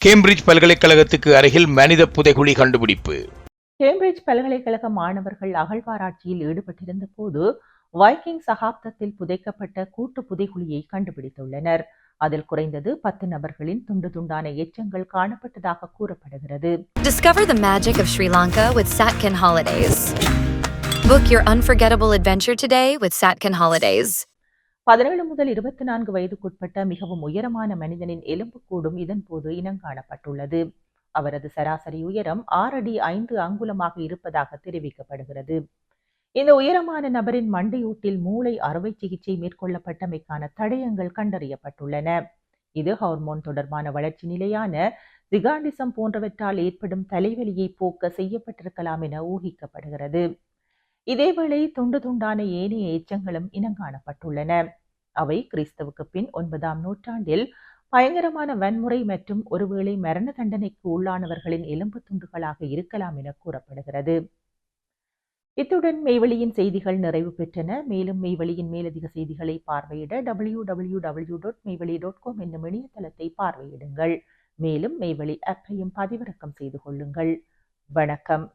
Cambridge பல்கலைக்கழகத்துக்கு அருகில் மனித புதைகுழி கண்டுபிடிப்பு. கேம்பிரிட்ஜ் பல்கலைக்கழக மாணவர்கள் அகழ்வாராய்ச்சியில் ஈடுபட்டிருந்த போது வைக்கிங் சகாப்தத்தில் புதைக்கப்பட்ட கூட்டு புதைகுழியை கண்டுபிடித்துள்ளனர். அதில் குறைந்தது 10 நபர்களின் துண்டு துண்டான எச்சங்கள் காணப்பட்டதாக கூறப்படுகிறது. Discover the magic of Sri Lanka with Satkin Holidays. Book your unforgettable adventure today with Satkin Holidays. 17 முதல் 24 வயதுக்குட்பட்ட மிகவும் உயரமான மனிதனின் எலும்புக்கூடும் இதன் போது இனங்காணப்பட்டுள்ளது. அவரது சராசரி உயரம் 6 அடி 5 அங்குலமாக இருப்பதாக தெரிவிக்கப்படுகிறது. இந்த உயரமான நபரின் மண்டையூட்டில் மூளை அறுவை சிகிச்சை மேற்கொள்ளப்பட்டமைக்கான தடயங்கள் கண்டறியப்பட்டுள்ளன. இது ஹார்மோன் தொடர்பான வளர்ச்சி நிலையான ஜிகாண்டிசம் போன்றவற்றால் ஏற்படும் தலைவலியை போக்க செய்யப்பட்டிருக்கலாம் என ஊகிக்கப்படுகிறது. இதேவேளை துண்டு துண்டான ஏனைய எச்சங்களும் இனங்காணப்பட்டுள்ளன. அவை கிறிஸ்தவுக்கு பின் 9ஆம் நூற்றாண்டில் பயங்கரமான வன்முறை மற்றும் ஒருவேளை மரண தண்டனைக்கு உள்ளானவர்களின் எலும்பு துண்டுகளாக இருக்கலாம் என கூறப்படுகிறது. இத்துடன் மெய்வெளியின் செய்திகள் நிறைவு பெற்றன. மேலும் மெய்வெளியின் மேலதிக செய்திகளை பார்வையிட www.மெய்வெளி.com என்னும் இணையதளத்தை பார்வையிடுங்கள். மேலும் மெய்வெளி ஆப்பையும் பதிவிறக்கம் செய்து கொள்ளுங்கள். வணக்கம்.